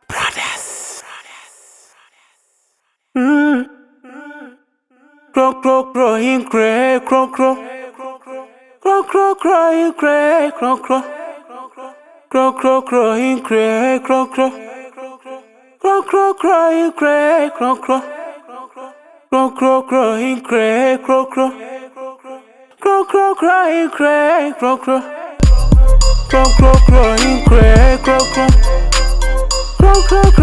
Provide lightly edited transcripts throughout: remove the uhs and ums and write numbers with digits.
Brothers. Growing gray, grow. Growing gray, grow. Growing gray, grow. Growing gray, grow. Growing gray, grow. Growing gray, grow. Growing gray, grow. Growing gray, grow. Growing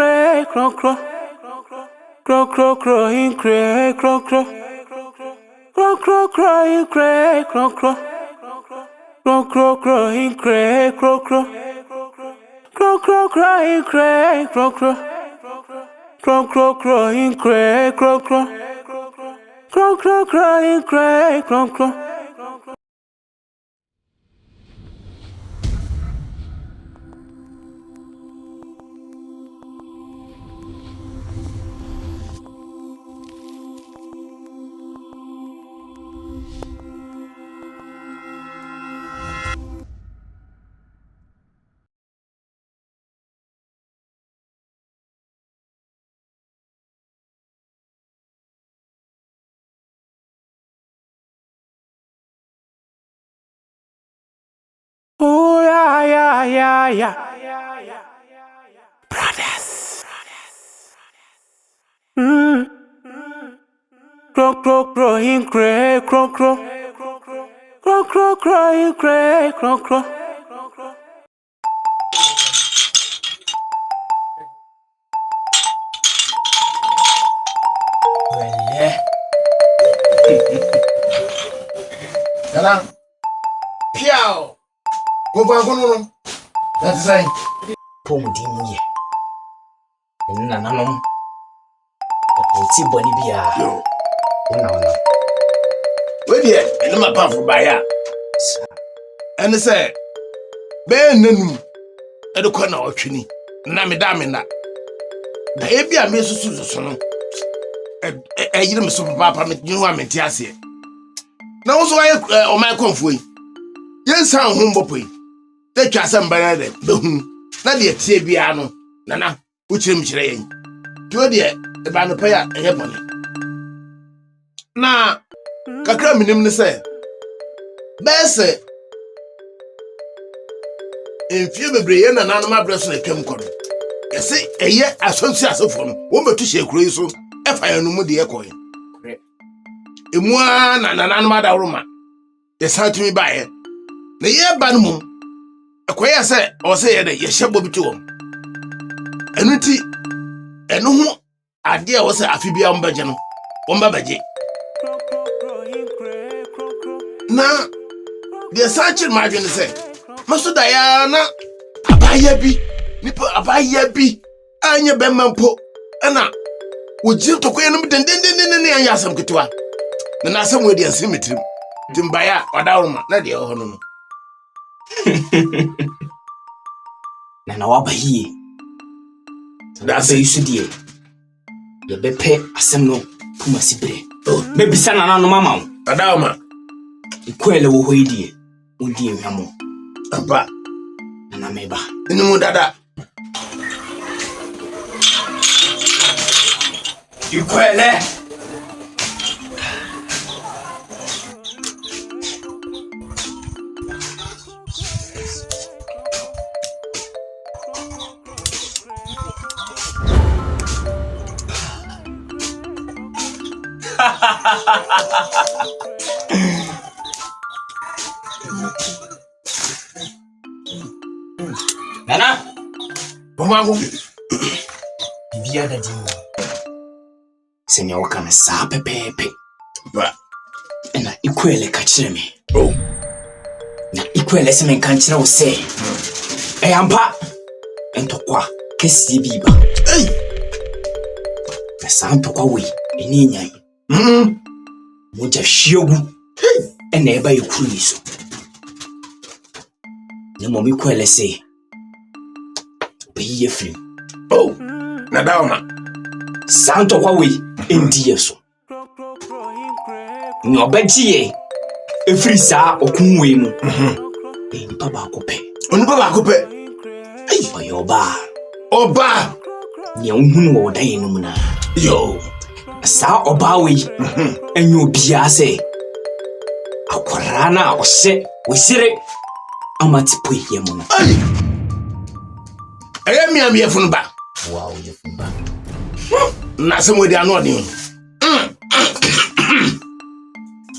gray, grow. Growing gray, grow. Growing gray, grow. Growing gray, grow. Growing gray, grow. Growing gray, grow. Growing gray, grow. Growing gray, grow. Yeah. Brothers. Growing gray, grow. Growing gray, grow. Hello. Piao. Go back on. That's right. Pomudini. Nananum. The Bonibia. Yo. Wait here. And I'm a powerful buyer. And they say, Ben Nenum. At the corner of Chini. Namidamina. The Abia Mrs. Susan. A year of super papa, you know, I'm in Tiasia. Now, also, I on my convoy. Yes, I'm humble. Take us some banana. Not the Tibiano. Nana, which him train. To dear, the Banapaya, a heaven. Now, Kakram in say, Bess, in few Brian and Anna Bresson came con. You see, a year as soon as from woman to shake crazy, if I know the echoing. Emua na nananum adawroma. Ye san tumi bae. Na ye ba no mu. Ekoya se o se ye de ye hyebo bi to. Enu ti enu ho ade a wo se afibia ombaje no. Omba baje. Na de sanchi madwene se maso da ya na abaya bi nipa abaya bi anya bemampo ana woji tokoye no den ne anya asam ketwa na asam we de asem metrim timbaya wadawroma na de ho no na wabahie da se yusudie ye bepe asem no kuma sibre bebisa na no mama wadawroma ikwele wo hoidie undie hwamo aba na meba inu dada ikwele Nana, bomango bibia da di. Senya waka na saa pepepe. Ba. Na ikwele ka kire me. Oh. Na ikwele se men kan kire wo se. Ampa. Entokwa kesi biba. Hey. Na saa ntokwa we eni nyan. Moja hwiegu. Hey. Na eba yekuru ni so. Na mo mi kwele se. Be free. Oh. Na dauma. Santo kwa we endie so. Nyo betie efri sa okunwe mu. Nipa ba kope. Onipa ba kope. Oyoba. Oba. Nya unhunu wo dan no mu na. Yo. Sa oba we. Enyo bia se. Akwara na ohye wosire amatipo ye mu na. Aya mi efunu ba. Wow, ye funu ba. Na se mo di anu odin.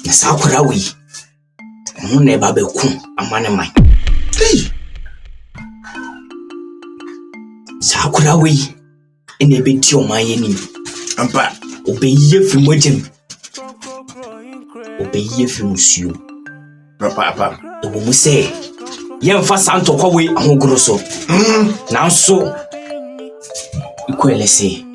Na sa akwara we. Mu na ba be ku amane man. Sa akwara we. Ene be ti o man ye ni. Ampa. Obeyiye fi mojem. Obeyiye fi musuo. Papa. Ewo mu se yemfa santo kwa we ahogoro so. Nanso ikwele se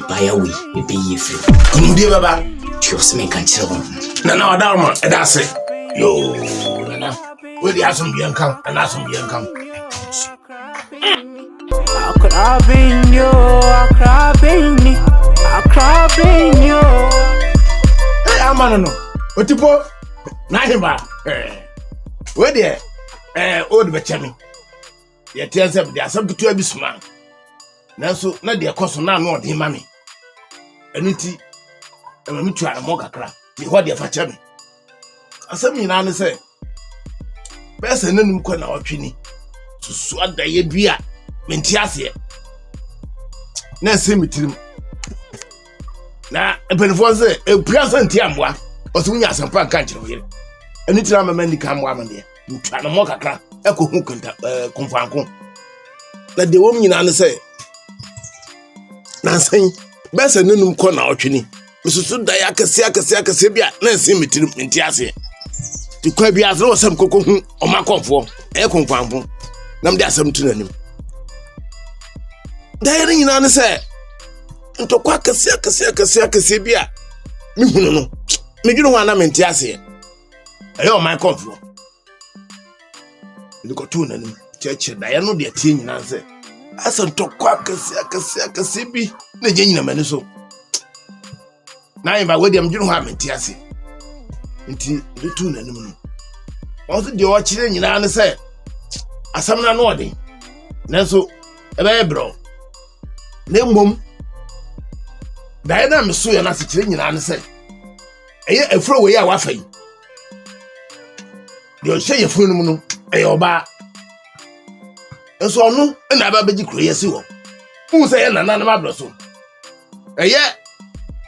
baya we ebeyiye fi. Kumudie baba. Tios men kan kire wo. Na wadawroma edase. Yo. Na. We di asum bi enkan, na asum bi enkan. Akrabinyo, akrabinyo. Hey, amano no. Otipo na himba. We de old bechami. Ye tiensem de asam kitu abisuma. Nanso na de ekoso na no de mami. Eniti emami tu aramo kakra. Ye ho de fa chami. Asam nyina ne se. Bese nanum kwa na otwini. Susu adaye bia menti ase. Na se mitirim. Na ebenfo se epuasa ntiamwa. Osunya asampa kan kire wo. Eniti na mama ndi kan mo amande. Mutu aramo kakra. Eko hu kunta konfanko. Na de wom nyina ne se. Na san bese nanum kwa na otwini. Susu da ya akase bia na se mitirim menti ase. Tikwa bia azro osam koko hu omakonfo. Konfanko. Nam de asam tu nanim. Daire nyina ne se ntokwa akase bia mi hunu no me dwunu ho ana menti ase ayo my control liko tu nanim cheche da ya no de tie nyina se asa ntokwa akase bi na je nyina mani so na yin ba we de mdwunu ho amenti ase nti de tu nanim no onso de o kire nyina ne se asam na no de nanso ebe bro na mom da na meso ya na se kire nyina ne se eye afro we ya wafai de hye ye funu no eye oba enso onu na ba beji kuro yesi wo se ye na na ma bro so eye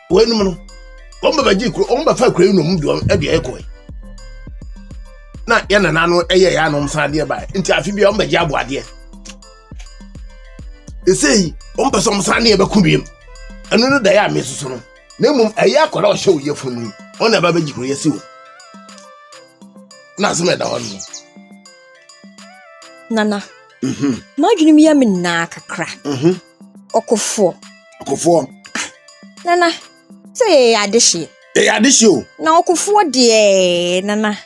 we num no Omba baji kro, omba fa kro no mdu e de ekoi. Na ya na no eye ya no msa de ba. Nti afi bia omba ji aboade. Esei, omba so msa ne be kubiem. Anu no da ya mesusu no. Na mum eye akola o hye o yefunu. Ona ba baji kro yesi wo. Na so me da ho no. Nana. Madwene mi ya me na kakra. Okofo. Nana. Say adehye. Adehye o. Na okofo de nana.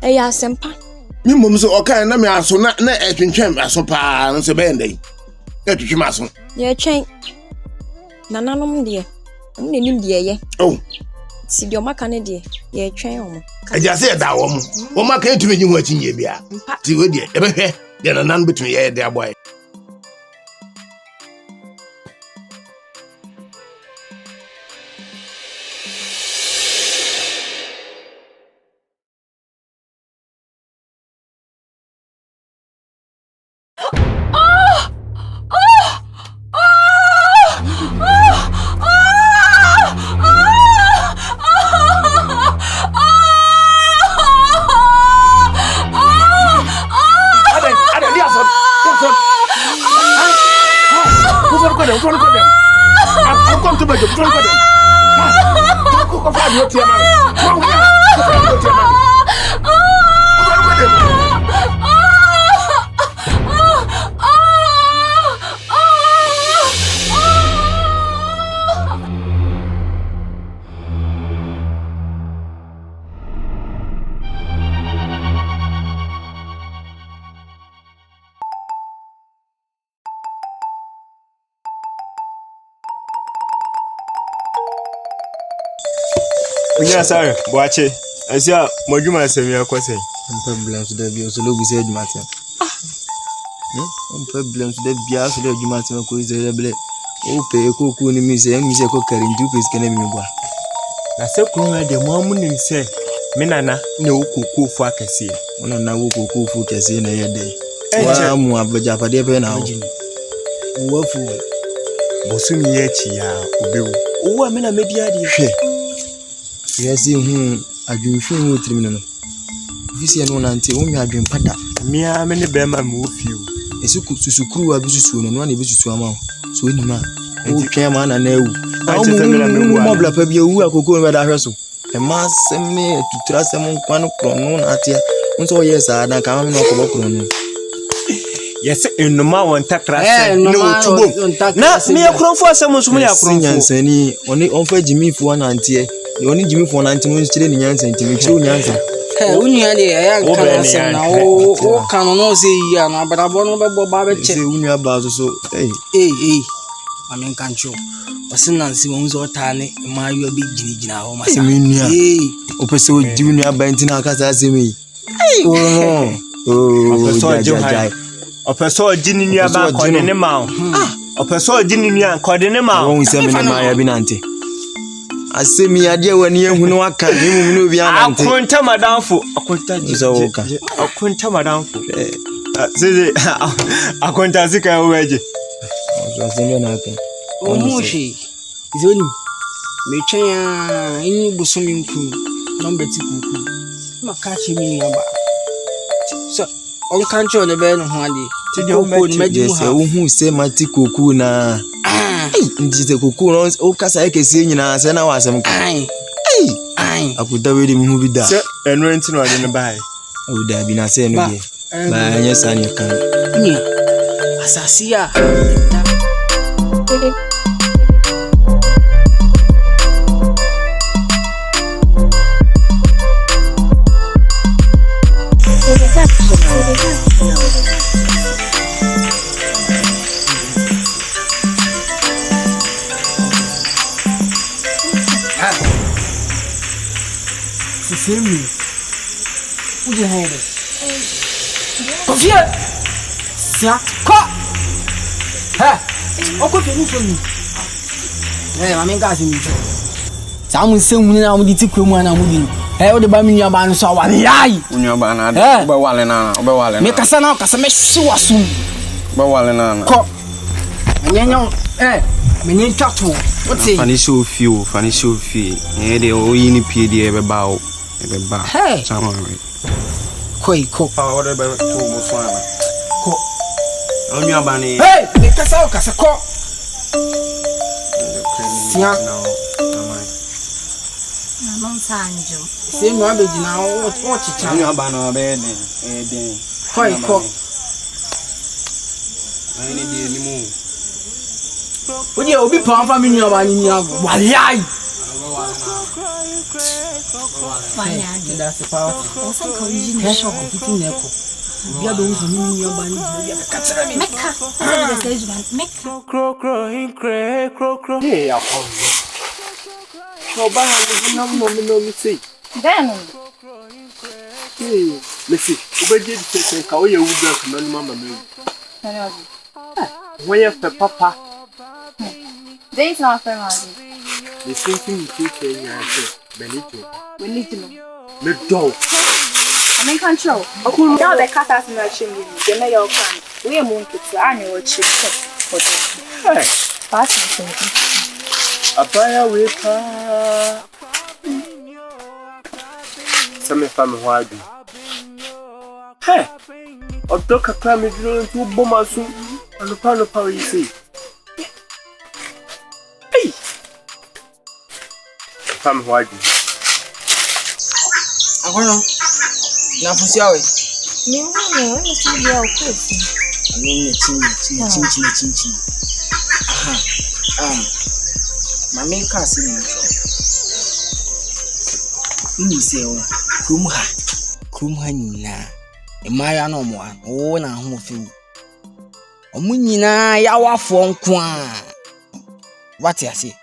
Eya sempa. Mi mum so okan na me aso na etwentwem aso pa no se be ndai. Etwetwem aso. Ye twen. Nana nom de. Nne nim de ye. Oh. Si de o maka ne de. Ye twen o mo. Aja se da wo mo. Wo maka etumi nyi ho achinye bia. Ti we de e be hwe. De nana no betumi ye de aboy. Unya sorry, boache. Asia modwuma asemi akose. Problem so da bi o so logu se adwuma tem. Problem so da bia so da adwuma tem ko izere ble. O pe ko ku ni mi se ko kari ndu pe skene mi bua. Na se kunu de mo amunim se me nana na okoko fu akese. Ona na wo kokko fu kese na ye de. Wa mu abaja pade pe na wo. Wo fu Bosumi ye chi ya obewu. wo me na media de hwe. Yesi hu adwumfin wo tirim no. Ofisi no nante wo nwa adwempada. Mia me ne be ma me ofiu. Esuku susukuru wa bisusu no na bisusu ama. So onima. O twa ma na ewu. Mu mobla pa bia wu akoko me da hwe so. E ma seme tutura seme kwanu krono na atia. Nso ye sa da ka ma no ko bokro no. Yes, enuma won takra no tubo. Na me akronfo asem so me akronfo. Nyansani oni onfa jimifo na antie. Oni jimifo na antie mo chire ni nyansa ntimi chire nyansa. Unya de ya kan asem na o kan no se ya na abrabo no be bo ba be che. Se unya ba so Amen kancho. Wasinansi wo nzo tane ma yo be ginigina ho masa. Unya. Opese o di unya ba ntina akasa asemi. Opeso jini ni aba kode ne ma. Opeso jini ni kode ne ma. Won se me na ma ya bi nante. Asemi ade wani ehu no aka mu no bi anante. Akunta madamfo, akunta jizoka. Akunta madamfo. Seze akunta sika weje. So asemi na aka. O mushi. Izoni. Me twenya inu busumi nku. No beti kuku. Makachi mi aba. So on kancho ne be no ho ade. Ti o meji mu ha. Wo hu se mati koku na. Ndise koku no o kasa ekesi nyina se na wasem ka. Akuta we di mu bi da. Se enu enti no ade ne bai. O da bi na se no bi. Ba nya sa ne kan. Ni. Asasia. Sisemi. Uje haide. Kofia. Sia. Ko. Ha. Oko te ni so ni. Mami ga asemi cho. Sa mu se mu na mu di ti kwemu ana mu di. O de ba mi nua ba no so wa lai. Unyo ba na de. Obe wale na. Me kasa na kasa me hwe so. Obe wale na. Ko. Menyenyo me nyen twato. What's it? Funny show few, funny show few. Eh, they all in PD ever bow. Ever bow. Hey. Somewhere. Koi. What about two Botswana? Ko. On your bunny. Hey, the Kasa ko. Sia. Mama Sanjo. Say no abeji na what chicha. On your banner bed. Koi ko. I need the move. Oye obi pa family ni oba ni ago. Walai. That's the power. Osan ka yi na Pressure on titi na ko. Bia do nso ni oba ni bia ka tira mi. Meka. Meka. Crow. Hey, I come. No, but no, say. Then. Hey, let's see. Over there, say, "How you would go to Mama?" Where for Papa? They is not family. The same thing you keep saying, I say, Benito. We need to know. The dog. I'm in control. Okay. Now the cat has no chimney. The mayor can. We are moving to annual chip. Hey, Pass me. a fire with her. Some family wide. Hey, a dog a climb is going to Bomasu and the pan of power you see. Hey, family wide. Akono. Na fusi awe. Ni mwana ni sabi ya ukwesi. Ni chin. Aha. Mama ka se ni cho. Ni se o. Krum ha nyina. Emaya no mo an. O na ho fi. Omu nyina ya wafo nko a. What ya say?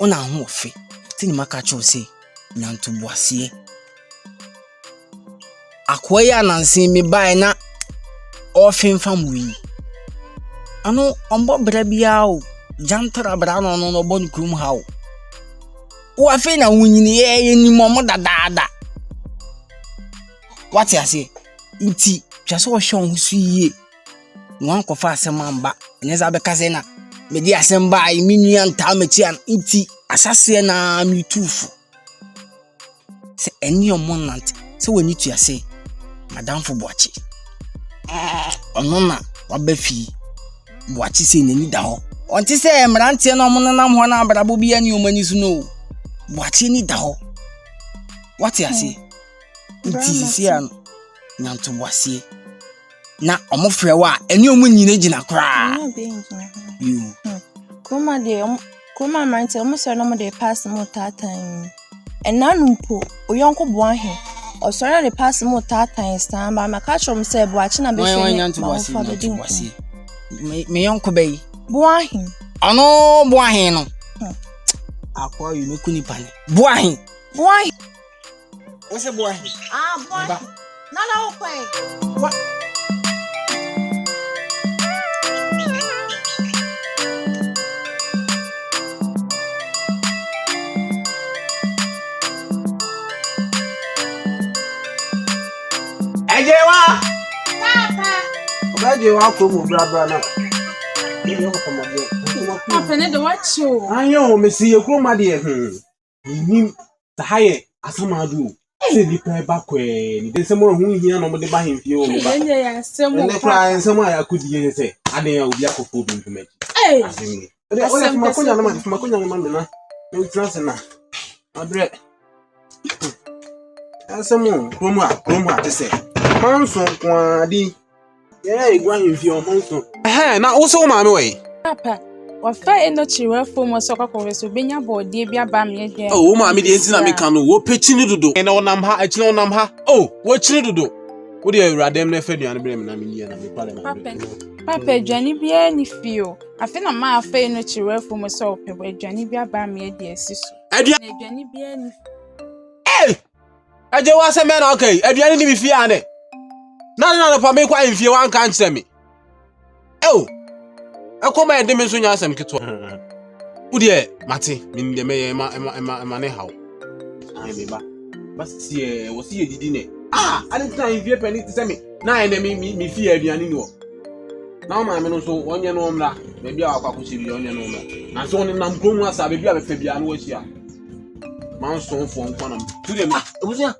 O na ho fi. Tini maka cho se. Nyanto boase. Akwaya nansi mi bai na ofin famui ano ombo bra bia o jantara bra no bon krum ha o wa fe na wunyini ye ni momo dadaada what ya say nti twaso wo hwon husu yie wan kofa asemamba nyeza be kase na me di asemba ai minua nta machi an nti asase na mitufu se eni omonant se woni tu ya say Madam for Boachi. Onona wabefi Boachi se nani da ho. Onti se mrantie no mo nanam ho na abrabo bia ni omani su no. Boachi ni da ho. What ya say? Nti sisi an nyanto boasie. Na omofre wa eni omu nyina gina kra. You. Kuma mante omo so no mo dey pass mo tatan. Enanumpo oyonko boahe. Or sorry, the pass more time stand by my catch from say, watching a bit me uncle bay. Boahin. Oh no, boahin. I call you no kuni pane. Boahin. Boy. What's a boahin? Boy. No, what? Ejewa! Papa! Ejewa ko mu bra na. Ni ko ma de. Papa ne de watch you. Ayo me si ekro ma de Ni tahaye asamadu. Se di pa ba kwe. Ni de semo hu hia no mo de ba hemfie o ba. Enye ya semo. Ne kwa ensemo ya kudi ye se. Ade ya obi akofo bi ntumaji. Eh. Asemi. Ode o ya makonya na me na. No trust na. Adre. Asemo kromu ate se. Manson kwadi. Igwa himfi o manson. Na wo so ma me we. Papa, wa fa eno chiwe fo mo so kwakọ so benya bode bia ba me de. Oh, ma me de entina me kan no wo pechini dodo. Na wonam ha, achina wonam ha. Oh, wo chini dodo. Wo de awuradem na fa duane bre me na me nie na me pale na. Papa, adwane bia ni fio. Afi na ma fa eno chiwe fo mo so pe adwane bia ba me de asiso. Adwane bia ni. Eh! Aje wa se me na okay. Adwane ni me fi ane. Na pa me kwa mfie wan kan kire me. Oh. Akoma ede me so nya asem keto. Udie mate me de me ma ne hawo. Ai me ba. Basi wo si edidi ne. Ade tan mfie pani ti se me. Na ene me fi aduane ni wo. na ma me no so onye no mra be bia akwa kwusi bi onye no mra na so onye nam krom asa be bia be fa bia no wahia man so fo nkwanam tu dem Ebusia